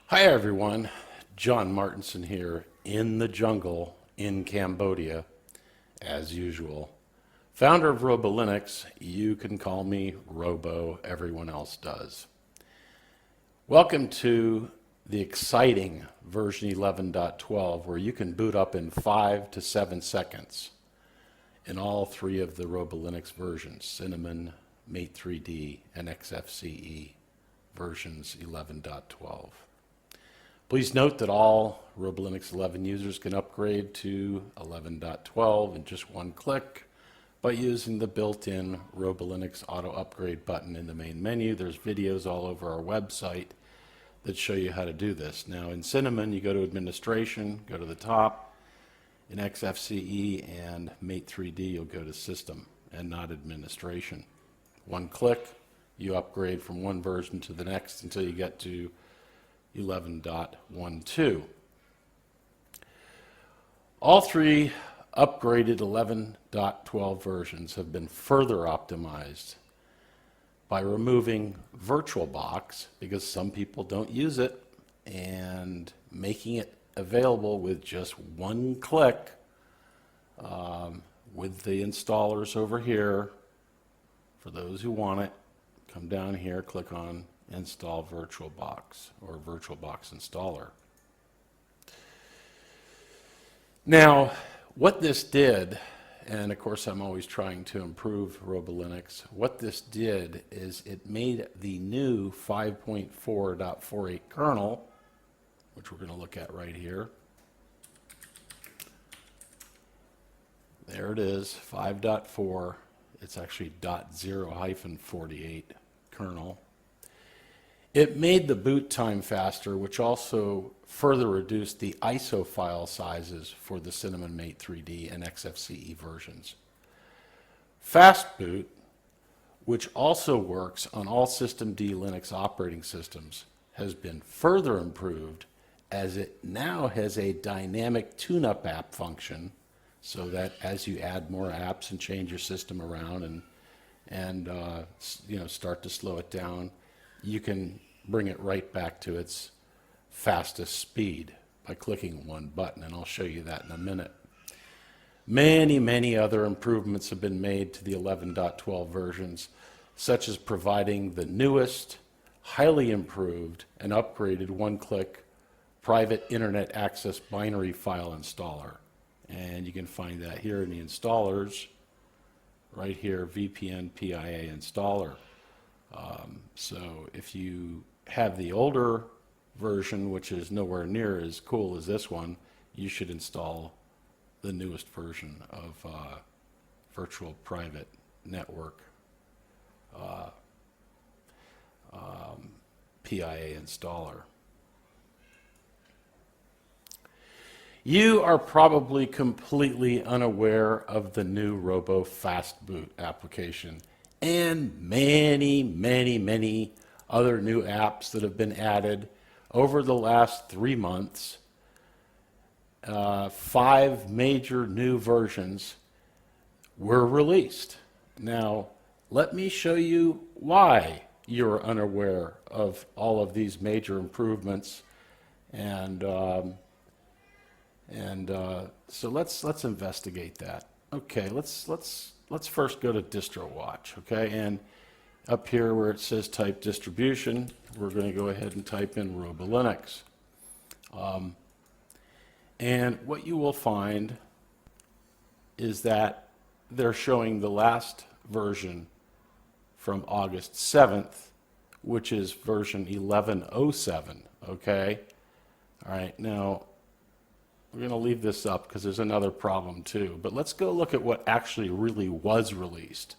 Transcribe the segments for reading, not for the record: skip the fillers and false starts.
Hi everyone, John Martinson here in the jungle in Cambodia, as usual. Founder of Robolinux, you can call me Robo, everyone else does. Welcome to the exciting version 11.12 where you can boot up in 5 to 7 seconds in all three of the Robolinux versions, Cinnamon, Mate3D, and Xfce versions 11.12. Please note that all Robolinux 11 users can upgrade to 11.12 in just one click by using the built-in Robolinux auto upgrade button in the main menu. There's videos all over our website that show you how to do this. Now in Cinnamon, you go to Administration, go to the top. In Xfce and Mate3D, you'll go to System and not Administration. One click, you upgrade from one version to the next until you get to 11.12. All three upgraded 11.12 versions have been further optimized by removing VirtualBox, because some people don't use it, and making it available with just one click with the installers over here. For those who want it, come down here, click on Install VirtualBox or VirtualBox Installer. Now, what this did, and of course I'm always trying to improve Robolinux, what this did is it made the new 5.4.48 kernel, which we're going to look at right here. There it is, 5.4. It's actually .0-48 kernel. It made the boot time faster, which also further reduced the ISO file sizes for the Cinnamon Mate3D and Xfce versions. FAAST Boot, which also works on all System D Linux operating systems, has been further improved as it now has a dynamic tune-up app function, so that as you add more apps and change your system around and start to slow it down, you can bring it right back to its fastest speed by clicking one button, and I'll show you that in a minute. Many other improvements have been made to the 11.12 versions, such as providing the newest, highly improved and upgraded one-click private internet access binary file installer. And you can find that here in the installers, right here, VPN PIA installer. So if you have the older version, which is nowhere near as cool as this one, you should install the newest version of Virtual Private Network PIA installer. You are probably completely unaware of the new Robo FAAST Boot application and many other new apps that have been added over the last 3 months. 5 major new versions were released. Now, let me show you why you're unaware of all of these major improvements. So let's investigate that. Okay, let's first go to DistroWatch. Okay, and up here where it says type distribution, we're going to go ahead and type in Robolinux. And what you will find is that they're showing the last version from August 7th, which is version 11.07. Okay, all right, now we're going to leave this up because there's another problem too. But let's go look at what actually really was released.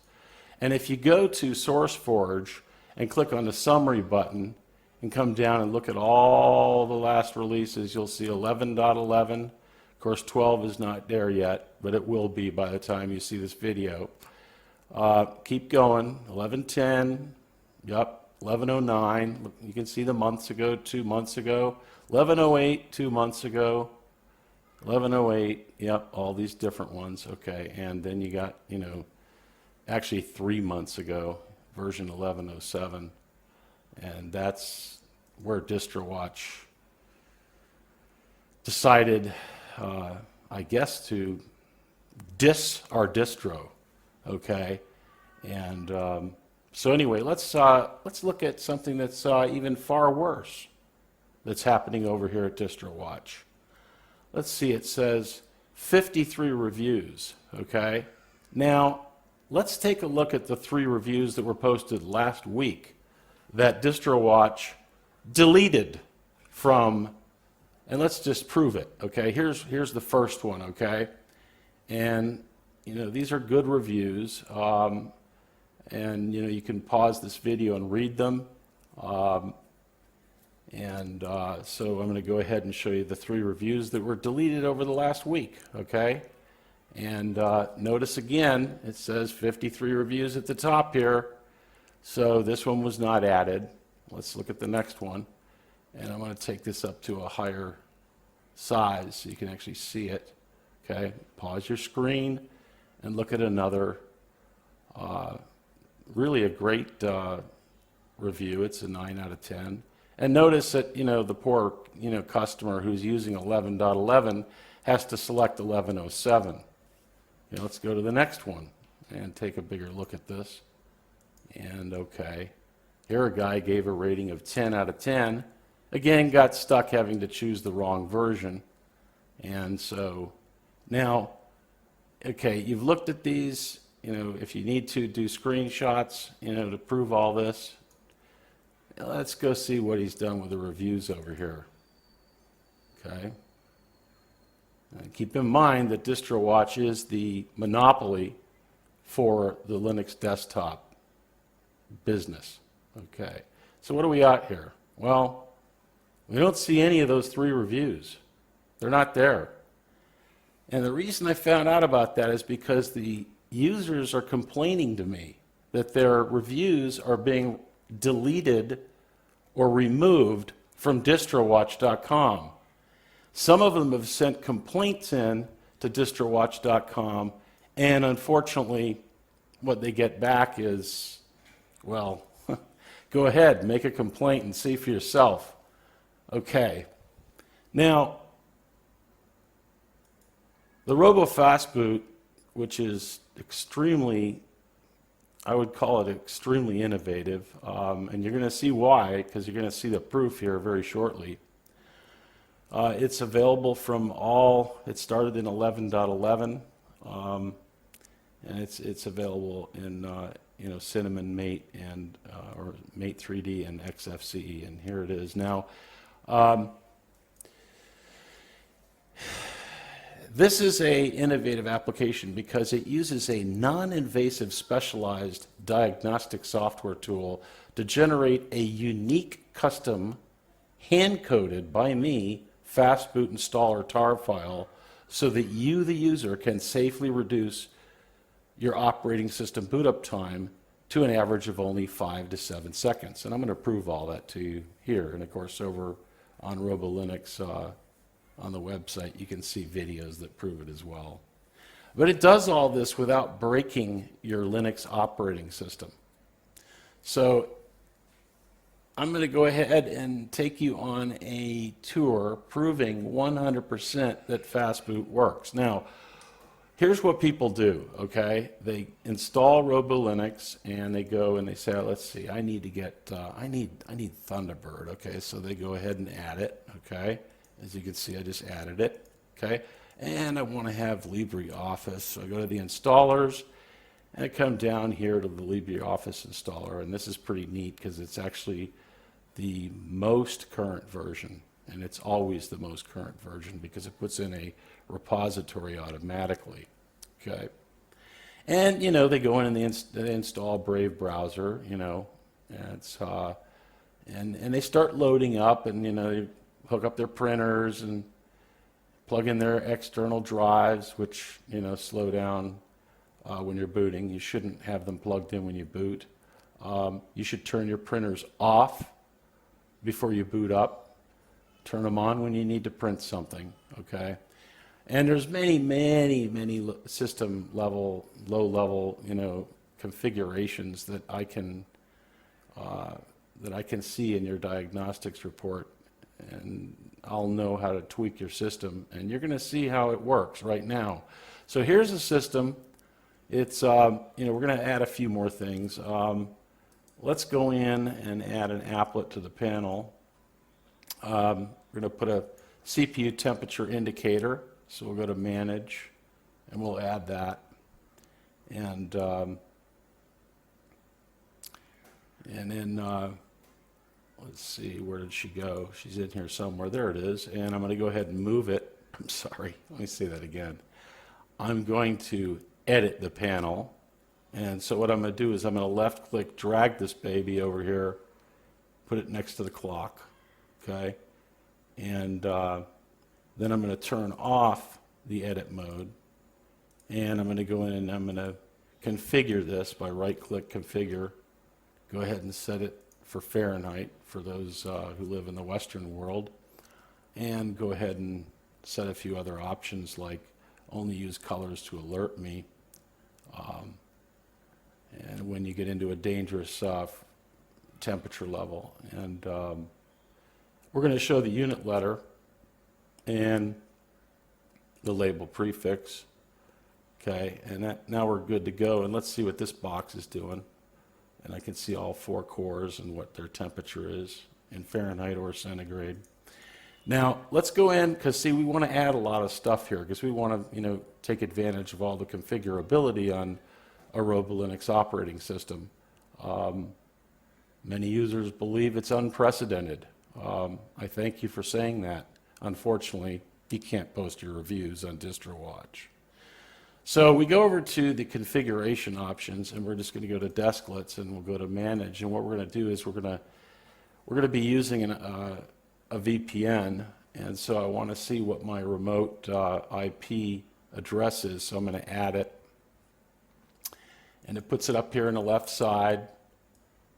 And if you go to SourceForge and click on the summary button and come down and look at all the last releases, you'll see 11.11. Of course, 12 is not there yet, but it will be by the time you see this video. Keep going, 11.10, yep, 11.09. You can see the months ago, 2 months ago, 11.08, 2 months ago, 11.08, yep, all these different ones, okay, and then you got, actually 3 months ago, version 11.07, and that's where DistroWatch decided, I guess, to diss our distro, okay? And so anyway, let's look at something that's even far worse that's happening over here at DistroWatch. Let's see, it says 53 reviews, okay? Now, let's take a look at the 3 reviews that were posted last week that DistroWatch deleted from, and let's just prove it, okay? Here's the first one, okay? And, you know, these are good reviews, and, you know, you can pause this video and read them. So I'm going to go ahead and show you the 3 reviews that were deleted over the last week, okay? And notice again, it says 53 reviews at the top here. So this one was not added. Let's look at the next one. And I'm going to take this up to a higher size so you can actually see it. Okay, pause your screen and look at another, really a great review. It's a 9 out of 10. And notice that, you know, the poor, you know, customer who's using 11.11 has to select 11.07. You know, let's go to the next one and take a bigger look at this. And okay, here a guy gave a rating of 10 out of 10. Again, got stuck having to choose the wrong version. And so now, okay, you've looked at these, you know, if you need to do screenshots, you know, to prove all this. Now let's go see what he's done with the reviews over here. Okay. And keep in mind that DistroWatch is the monopoly for the Linux desktop business. Okay. So what do we got here? Well, we don't see any of those 3 reviews. They're not there. And the reason I found out about that is because the users are complaining to me that their reviews are being deleted or removed from distrowatch.com. Some of them have sent complaints in to distrowatch.com, and unfortunately, what they get back is, well, go ahead, make a complaint and see for yourself. Okay. Now, the FAAST Boot, which is extremely, I would call it extremely innovative, and you're going to see why, because you're going to see the proof here very shortly. It's available from all, it started in 11.11, and it's available in you know, Cinnamon, Mate, and or Mate 3D and Xfce, and here it is now. This is an innovative application because it uses a non-invasive specialized diagnostic software tool to generate a unique custom hand-coded by me FAAST Boot Installer tar file so that you, the user, can safely reduce your operating system boot up time to an average of only 5 to 7 seconds. And I'm going to prove all that to you here. And of course, over on Robolinux, on the website, you can see videos that prove it as well. But it does all this without breaking your Linux operating system. So I'm going to go ahead and take you on a tour proving 100% that FAAST Boot works. Now, here's what people do, okay? They install Robolinux and they go and they say, let's see, I need to get, I need Thunderbird, okay? So they go ahead and add it, okay? As you can see, I just added it, okay? And I want to have LibreOffice, so I go to the installers, and I come down here to the LibreOffice installer, and this is pretty neat because it's actually the most current version, and it's always the most current version because it puts in a repository automatically, okay? And, you know, they go in and they install Brave browser, you know, and it's, and they start loading up, and, you know, they hook up their printers and plug in their external drives, which, you know, slow down when you're booting. You shouldn't have them plugged in when you boot. You should turn your printers off before you boot up. Turn them on when you need to print something, okay? And there's many system level, low level, you know, configurations that I can see in your diagnostics report. And I'll know how to tweak your system. And you're going to see how it works right now. So here's the system. It's, we're going to add a few more things. Let's go in and add an applet to the panel. We're going to put a CPU temperature indicator. So we'll go to Manage, and we'll add that. And then let's see, where did she go? She's in here somewhere. There it is. And I'm going to go ahead and move it. I'm sorry. Let me say that again. I'm going to edit the panel. And so what I'm going to do is I'm going to left click, drag this baby over here, put it next to the clock. Okay. And then I'm going to turn off the edit mode. And I'm going to go in and I'm going to configure this by right click, configure. Go ahead and set it for Fahrenheit for those who live in the Western world. And go ahead and set a few other options like only use colors to alert me. And when you get into a dangerous temperature level. And we're going to show the unit letter and the label prefix. Okay, and now we're good to go. And let's see what this box is doing. And I can see all 4 cores and what their temperature is in Fahrenheit or centigrade. Now, let's go in, because see, we want to add a lot of stuff here, because we want to, take advantage of all the configurability on a Robolinux operating system. Many users believe it's unprecedented. I thank you for saying that. Unfortunately, you can't post your reviews on DistroWatch. So we go over to the configuration options, and we're just going to go to Desklets, and we'll go to Manage. And what we're going to do is we're going to be using a VPN, and so I want to see what my remote IP address is. So I'm going to add it, and it puts it up here on the left side,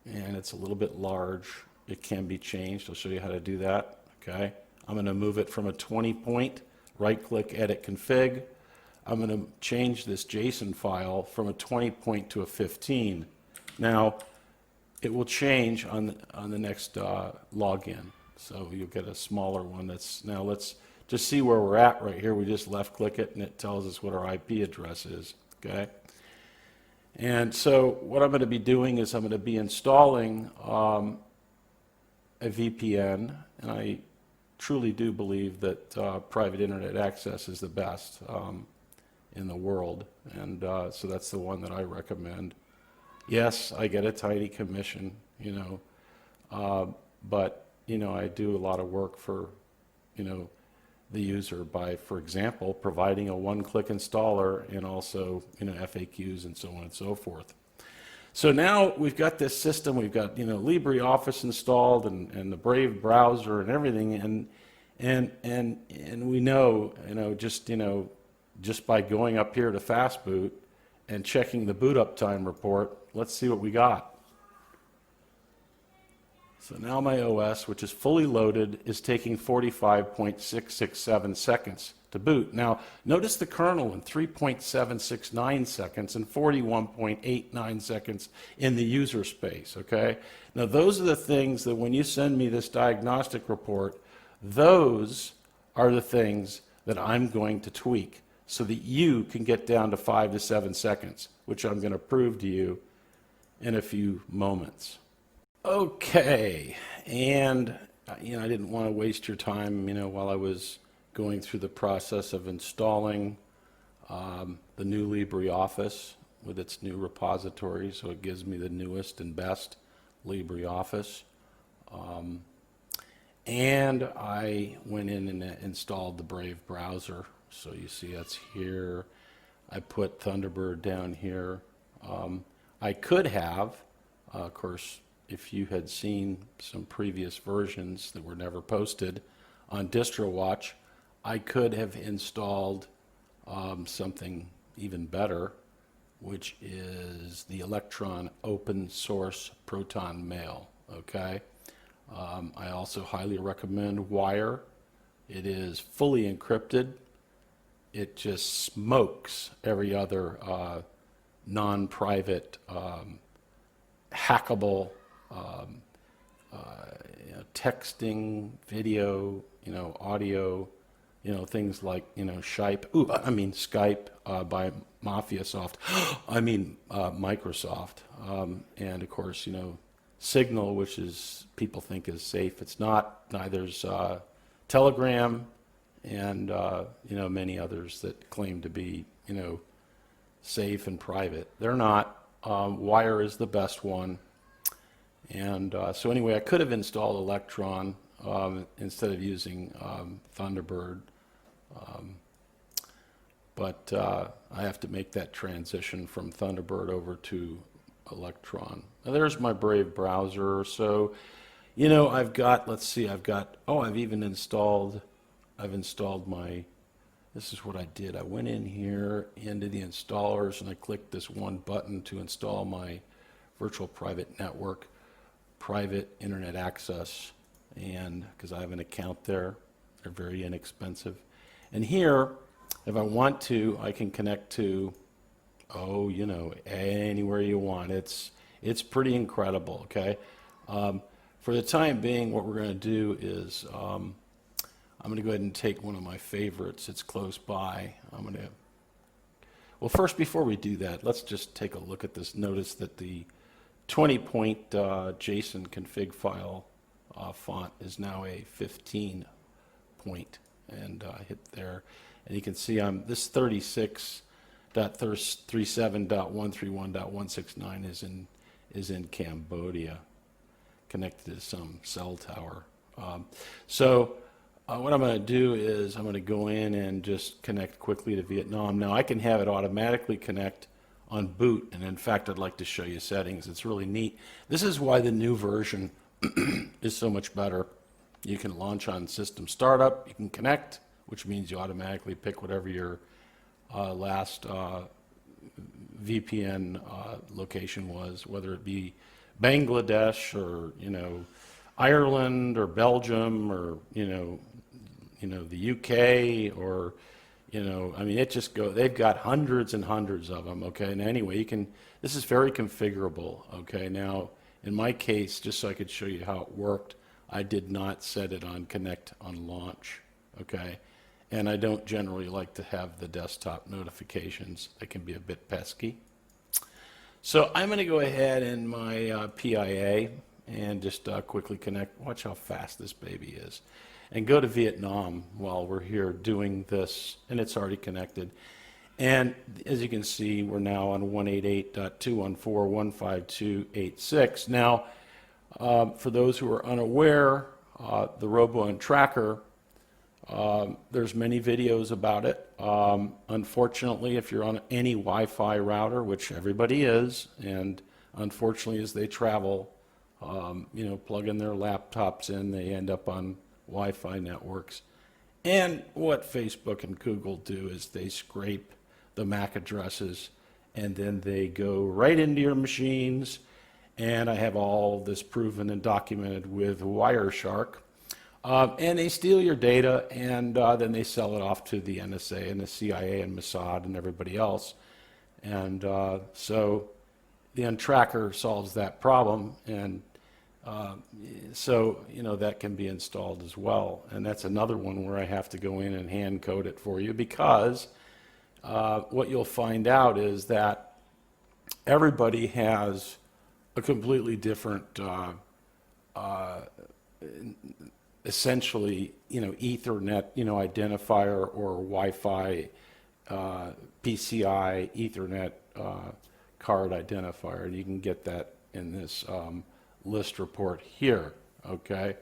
and it's a little bit large. It can be changed. I'll show you how to do that. Okay, I'm going to move it from a 20 point, right click, edit config. I'm going to change this JSON file from a 20 point to a 15. Now, it will change on the next login. So you'll get a smaller one. Now let's just see where we're at right here. We just left click it and it tells us what our IP address is. Okay. And so what I'm going to be doing is I'm going to be installing a VPN, and I truly do believe that private internet access is the best in the world, and so that's the one that I recommend. Yes, I get a tidy commission, but I do a lot of work for the user by, for example, providing a one-click installer and also FAQs and so on and so forth. So now we've got this system, we've got LibreOffice installed and the Brave browser and everything, and we know just by going up here to FAAST Boot and checking the boot up time report, let's see what we got. So now my OS, which is fully loaded, is taking 45.667 seconds to boot. Now, notice the kernel in 3.769 seconds and 41.89 seconds in the user space, okay? Now, those are the things that when you send me this diagnostic report, those are the things that I'm going to tweak so that you can get down to 5 to 7 seconds, which I'm going to prove to you in a few moments. Okay, and I didn't want to waste your time, while I was going through the process of installing the new LibreOffice with its new repository, so it gives me the newest and best LibreOffice. And I went in and installed the Brave browser. So you see that's here. I put Thunderbird down here. I could have, of course, if you had seen some previous versions that were never posted on DistroWatch, I could have installed something even better, which is the Electron open source Proton Mail. Okay. I also highly recommend Wire. It is fully encrypted. It just smokes every other non-private hackable texting, video, audio, things like, Skype, Skype by MafiaSoft, Microsoft, and of course, Signal, which is people think is safe. It's not. Neither's Telegram, and many others that claim to be safe and private. They're not. Wire is the best one. And so anyway, I could have installed Electron instead of using Thunderbird, but I have to make that transition from Thunderbird over to Electron. Now, there's my Brave browser. So, I've got, let's see, I've installed this is what I did. I went in here into the installers and I clicked this one button to install my virtual private network, private internet access, and because I have an account there, they're very inexpensive. And here, if I want to, I can connect to, anywhere you want. It's pretty incredible, okay? For the time being, what we're going to do is I'm going to go ahead and take one of my favorites. It's close by. Well, first, before we do that, let's just take a look at this. Notice that the 20-point JSON config file font is now a 15-point, and hit there. And you can see this 36.37.131.169 is in Cambodia, connected to some cell tower. What I'm going to do is I'm going to go in and just connect quickly to Vietnam. Now I can have it automatically connect on boot, and in fact I'd like to show you settings. It's really neat. This is why the new version is so much better. You can launch on system startup, you can connect, which means you automatically pick whatever your last VPN location was, whether it be Bangladesh or Ireland or Belgium or the UK or it just go. They've got hundreds and hundreds of them. Okay, and anyway, this is very configurable. Okay, now in my case, just so I could show you how it worked, I did not set it on connect on launch. Okay, and I don't generally like to have the desktop notifications. They can be a bit pesky. So I'm going to go ahead in my PIA and just quickly connect. Watch how fast this baby is. And go to Vietnam while we're here doing this, and it's already connected. And as you can see, we're now on 188.214.152.86. Now, for those who are unaware, the Robo and Tracker, there's many videos about it. Unfortunately, if you're on any Wi-Fi router, which everybody is, and unfortunately as they travel, plug in their laptops in, they end up on Wi-Fi networks. And what Facebook and Google do is they scrape the MAC addresses and then they go right into your machines. And I have all this proven and documented with Wireshark. And they steal your data, and then they sell it off to the NSA and the CIA and Mossad and everybody else. And so the Untracker solves that problem, and that can be installed as well. And that's another one where I have to go in and hand code it for you, because what you'll find out is that everybody has a completely different essentially, Ethernet, identifier, or Wi-Fi, PCI, Ethernet card identifier. And you can get that in this list report here, okay?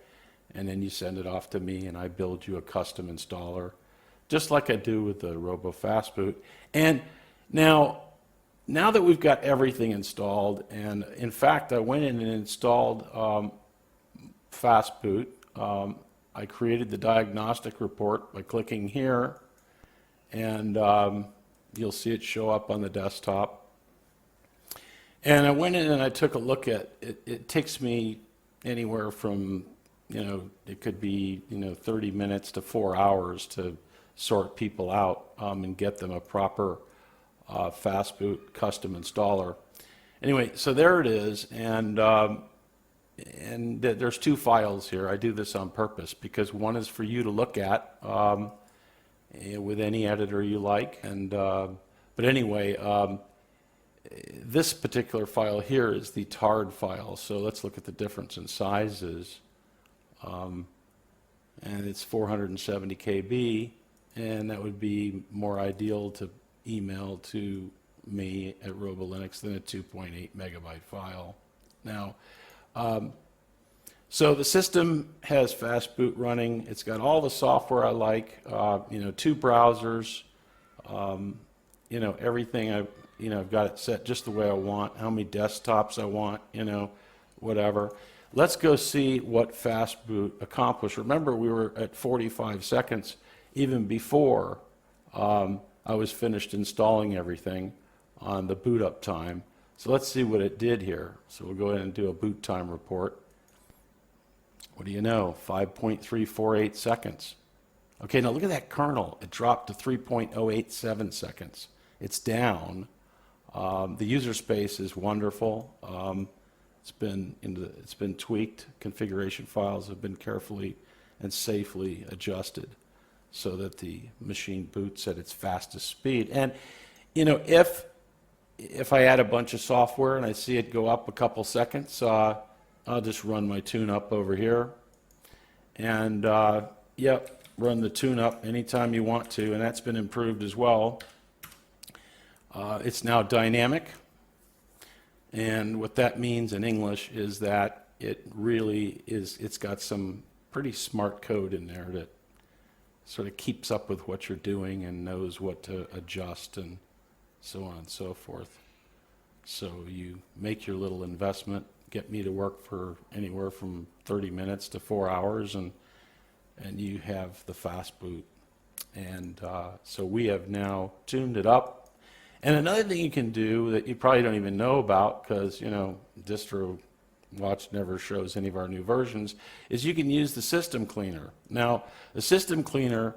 And then you send it off to me, and I build you a custom installer, just like I do with the Robo FAAST Boot. And now that we've got everything installed, and in fact, I went in and installed FAAST Boot. I created the diagnostic report by clicking here, and you'll see it show up on the desktop. And I went in and I took a look at it. It takes me anywhere from, it could be, 30 minutes to 4 hours to sort people out and get them a proper FAAST Boot custom installer. Anyway, so there it is, and and there's two files here. I do this on purpose because one is for you to look at with any editor you like. And but anyway, this particular file here is the tarred file. So let's look at the difference in sizes. And it's 470 KB, and that would be more ideal to email to me at Robolinux than a 2.8 megabyte file. Now, so the system has FAAST Boot running. It's got all the software I like, you know, 2 browsers, you know, everything. I've got it set just the way I want, how many desktops I want, you know, whatever. Let's go see what FAAST Boot accomplished. Remember, we were at 45 seconds even before I was finished installing everything on the boot up time. So let's see what it did here. So we'll go ahead and do a boot time report. What do you know? 5.348 seconds. Okay, now look at that kernel. It dropped to 3.087 seconds. It's down. The user space is wonderful. It's been tweaked. Configuration files have been carefully and safely adjusted so that the machine boots at its fastest speed. And you know, if I add a bunch of software and I see it go up a couple seconds, I'll just run my tune-up over here, and yep, run the tune-up anytime you want to, and that's been improved as well. It's now dynamic. And what that means in English is that it really is, it's got some pretty smart code in there that sort of keeps up with what you're doing and knows what to adjust and so on and so forth. So you make your little investment, get me to work for anywhere from 30 minutes to 4 hours, and you have the FAAST Boot. And so we have now tuned it up. And another thing you can do that you probably don't even know about, because, you know, Distro Watch never shows any of our new versions, is you can use the system cleaner. Now, the system cleaner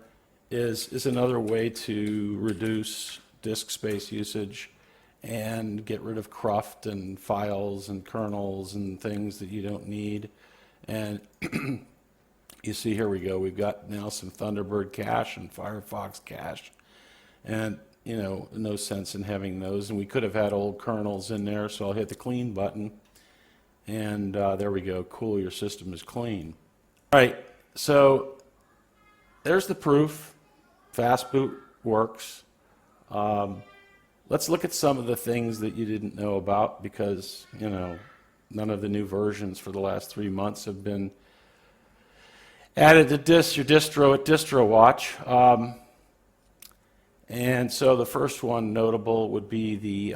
is another way to reduce disk space usage and get rid of cruft and files and kernels and things that you don't need. And you see, here we go. We've got now some Thunderbird cache and Firefox cache. And you know, no sense in having those, and we could have had old kernels in there, so I'll hit the clean button, and there we go. Cool, your system is clean. All right, so there's the proof. FAAST Boot works. Let's look at some of the things that you didn't know about, because, you know, none of the new versions for the last 3 months have been added to your distro at DistroWatch. And so the first one notable would be the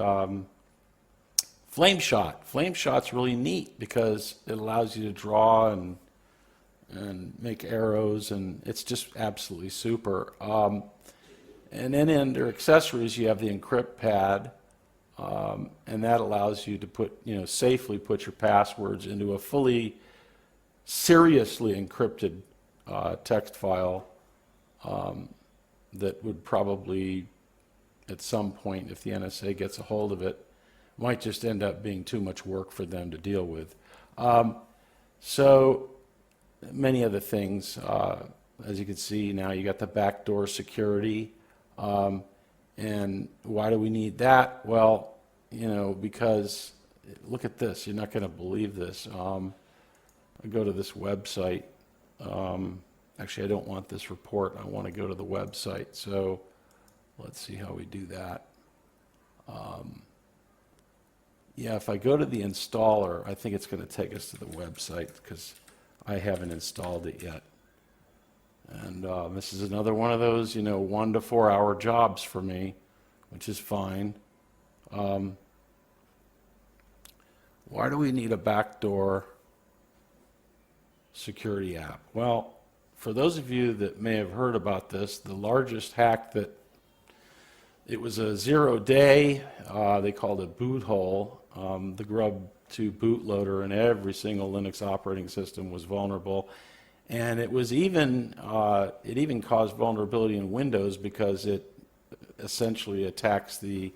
Flame Shot. Flame Shot's really neat because it allows you to draw and make arrows, and it's just absolutely super. And then under accessories, you have the encrypt pad, and that allows you to put, you know, safely put your passwords into a fully, seriously encrypted text file. That would probably, at some point, if the NSA gets a hold of it, might just end up being too much work for them to deal with. So many other things. As you can see now, you got the backdoor security. And why do we need that? Well, you know, because look at this. You're not going to believe this. I go to this website. Actually, I don't want this report. I want to go to the website. So let's see how we do that. Yeah, if I go to the installer, I think it's going to take us to the website because I haven't installed it yet. And this is another one of those, you know, 1 to 4 hour jobs for me, which is fine. Why do we need a backdoor security app? Well, for those of you that may have heard about this, the largest hack that it was a 0-day, they called it boot hole. The Grub2 bootloader in every single Linux operating system was vulnerable. And it was even, it even caused vulnerability in Windows because it essentially attacks the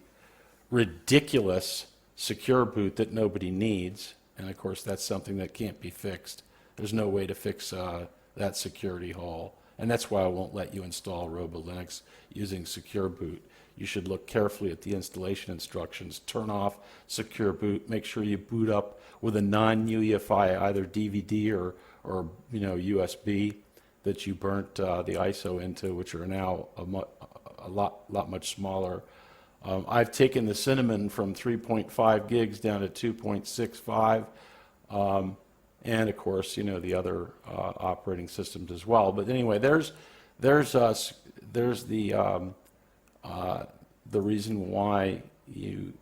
ridiculous secure boot that nobody needs. And of course, that's something that can't be fixed. There's no way to fix that security hole. And that's why I won't let you install Robolinux using Secure Boot. You should look carefully at the installation instructions. Turn off Secure Boot. Make sure you boot up with a non-UEFI, either DVD or USB that you burnt the ISO into, which are now a lot much smaller. I've taken the Cinnamon from 3.5 gigs down to 2.65, and of course, the other operating systems as well. But anyway, there's the reason why you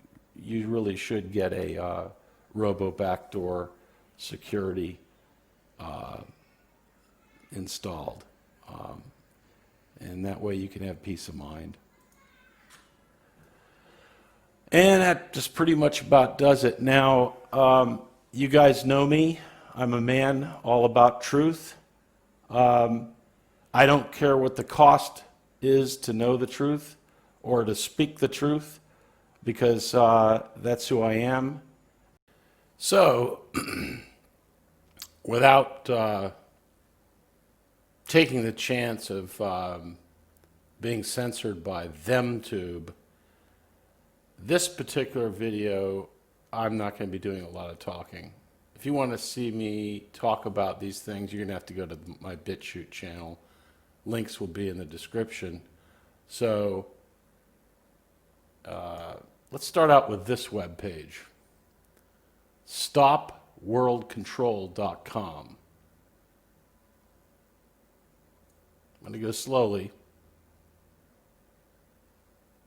really should get a Robo backdoor security installed, and that way you can have peace of mind. And that just pretty much about does it. Now, you guys know me. I'm a man all about truth. I don't care what the cost is to know the truth or to speak the truth, because that's who I am. So, without taking the chance of being censored by ThemTube, this particular video, I'm not going to be doing a lot of talking. If you want to see me talk about these things, you're going to have to go to my BitChute channel. Links will be in the description. So let's start out with this web page, stopworldcontrol.com. I'm going to go slowly.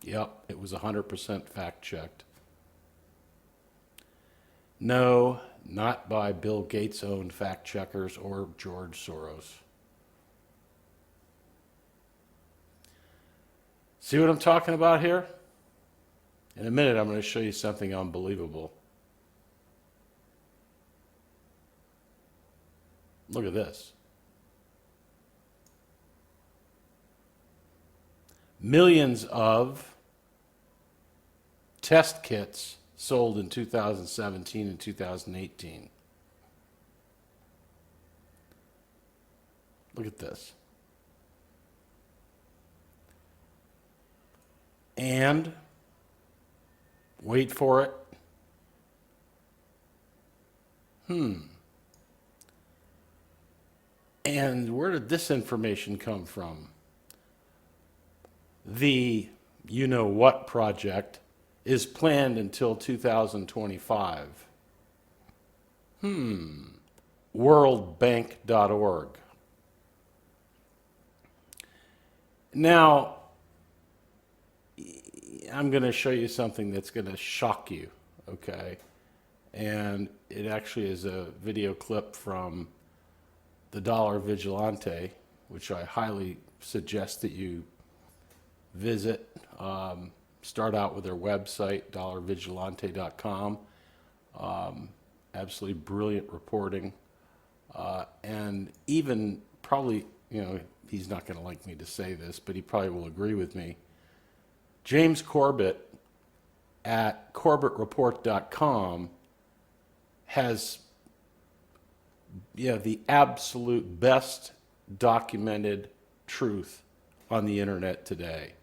Yep, it was 100% fact-checked. No, not by Bill Gates-owned fact-checkers or George Soros. See what I'm talking about here? In a minute, I'm going to show you something unbelievable. Look at this. Millions of test kits sold in 2017 and 2018. Look at this. And, wait for it. And where did this information come from? The you-know-what project is planned until 2025. Worldbank.org. Now, I'm going to show you something that's going to shock you, okay? And it actually is a video clip from the Dollar Vigilante, which I highly suggest that you visit. Start out with their website, dollarvigilante.com. Absolutely brilliant reporting. And even probably, he's not going to like me to say this, but he probably will agree with me. James Corbett at corbettreport.com has the absolute best documented truth on the internet today.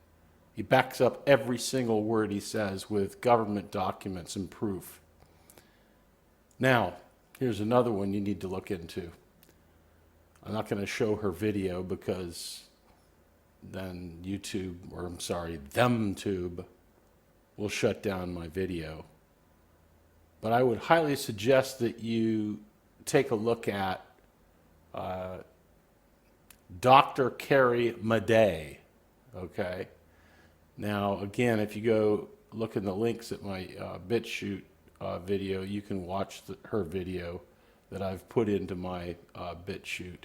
He backs up every single word he says with government documents and proof. Now, here's another one you need to look into. I'm not going to show her video because then ThemTube will shut down my video. But I would highly suggest that you take a look at Dr. Carrie Madej, okay? Now, again, if you go look in the links at my BitChute video, you can watch her video that I've put into my BitChute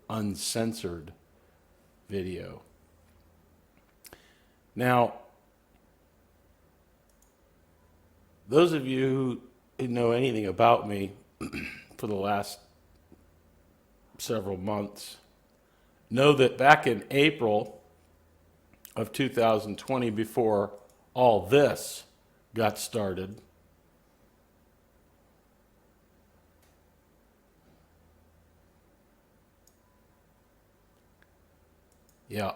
uncensored video. Now, those of you who know anything about me for the last several months know that back in April of 2020, before all this got started, Yeah.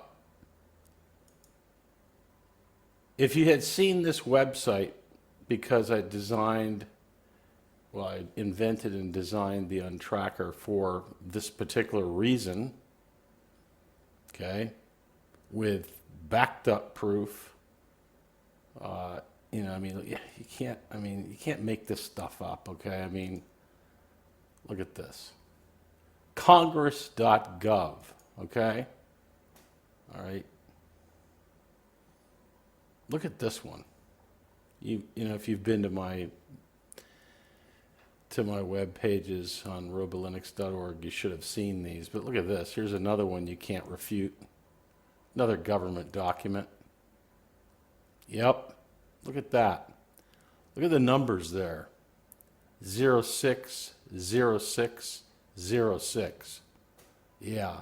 If you had seen this website, because I invented and designed the untracker for this particular reason, okay, with backed up proof, you can't make this stuff up, okay? I mean, look at this. Congress.gov, okay? All right. Look at this one. If you've been to my web pages on robolinux.org, you should have seen these. But look at this. Here's another one you can't refute. Another government document. Yep. Look at that. Look at the numbers there. 060606. Yeah.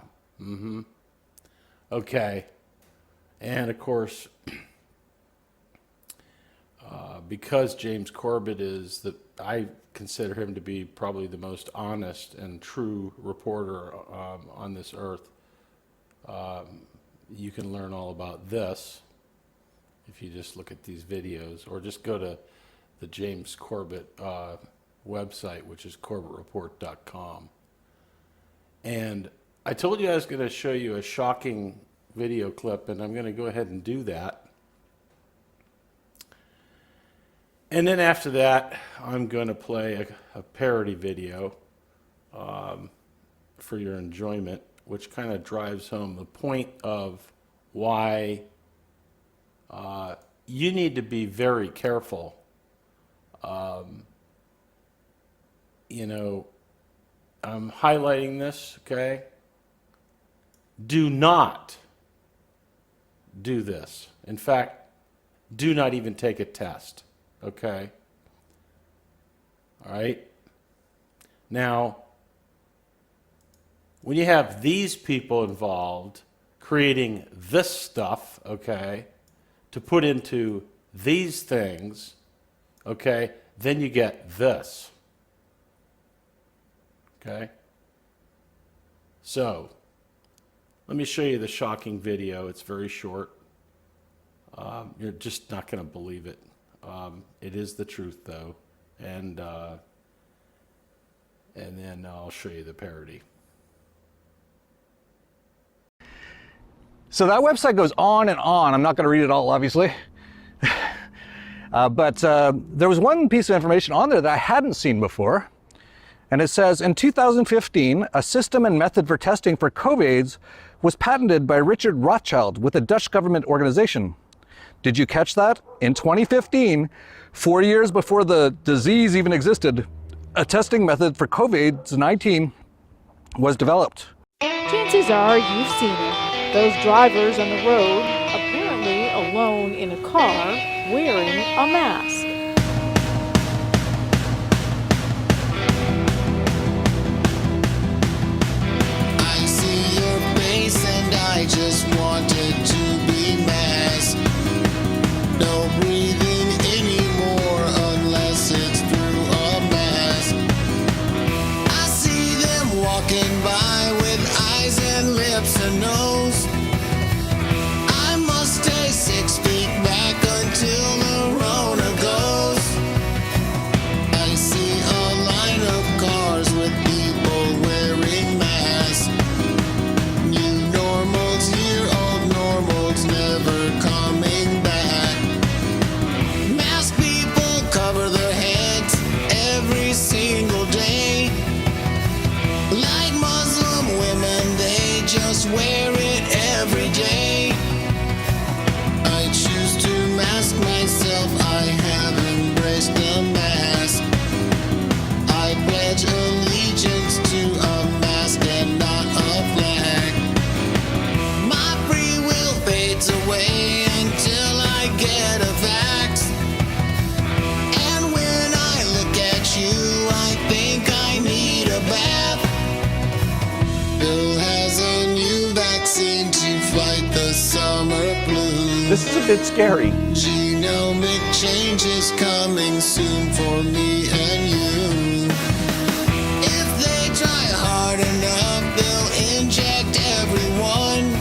Okay. And of course, because James Corbett I consider him to be probably the most honest and true reporter on this earth. You can learn all about this if you just look at these videos, or just go to the James Corbett website, which is corbettreport.com. And I told you I was going to show you a shocking video clip, and I'm going to go ahead and do that. And then after that, I'm going to play a parody video for your enjoyment, which kind of drives home the point of why you need to be very careful. I'm highlighting this, okay? Do not do this. In fact, do not even take a test. Okay. All right. Now, when you have these people involved creating this stuff, okay, to put into these things, okay, then you get this. Okay. So, let me show you the shocking video. It's very short. You're just not going to believe it. It is the truth, though, and then I'll show you the parody. So that website goes on and on. I'm not going to read it all, obviously. But there was one piece of information on there that I hadn't seen before. And it says, in 2015, a system and method for testing for COVID was patented by Richard Rothschild with a Dutch government organization. Did you catch that? In 2015, 4 years before the disease even existed, a testing method for COVID-19 was developed. Chances are you've seen it. Those drivers on the road, apparently alone in a car, wearing a mask. I see your face and I just wanted to be masked. No breathing anymore unless it's through a mask. I see them walking by with eyes and lips and nose. I must stay 6 feet back until the Rona goes. I see a line of cars with people wearing masks. New normals here, old normals never coming back. Masked people cover their heads every single day. Like Muslim women, they just wear it every day. I choose to mask myself, I have embraced the mask. I pledge allegiance to a mask and not a flag. My free will fades away until I get a vax. And when I look at you, I think I need a bath. Bill has a new vaccine to fight the summer blues. This is a bit scary. Genomic change is coming soon for me and you. If they try hard enough, they'll inject everyone.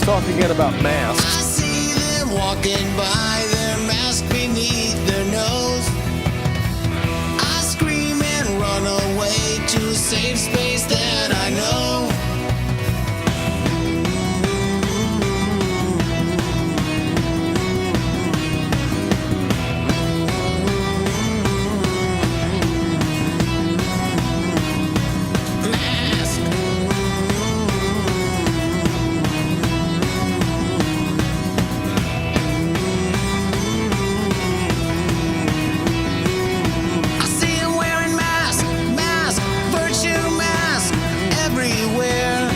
talk again about I masks. see them walking by, their mask beneath their nose. I scream and run away to a safe space that I know. Mask. I see them wearing masks, masks, virtue masks everywhere.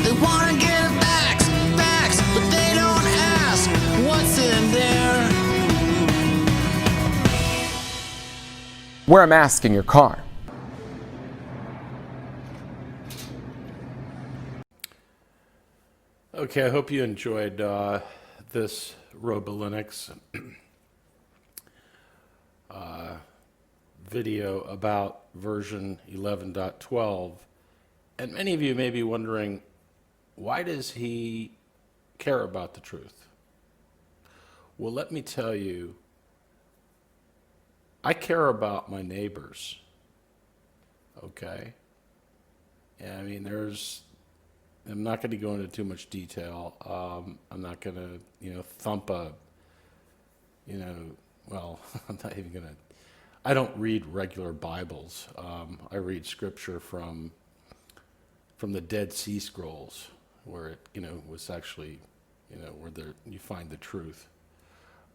They wanna get facts, facts, but they don't ask what's in there. Wear a mask in your car. Okay, I hope you enjoyed this Robolinux video about version 11.12. And many of you may be wondering, why does he care about the truth? Well, let me tell you, I care about my neighbors. Okay? I mean, I'm not going to go into too much detail. I'm not going to, thump a, well, I'm not even going to, I don't read regular Bibles. I read scripture from the Dead Sea Scrolls, where it, was actually, where you find the truth.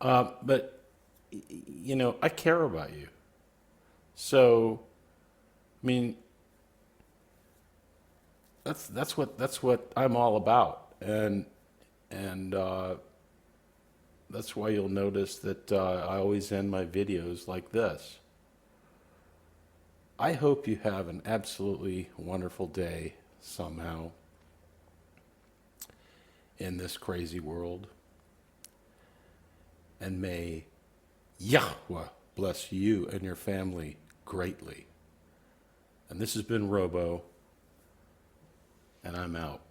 But, I care about you. So, I mean, that's what I'm all about, and that's why you'll notice that I always end my videos like this. I hope you have an absolutely wonderful day somehow in this crazy world, and may Yahweh bless you and your family greatly. And this has been Robo, and I'm out.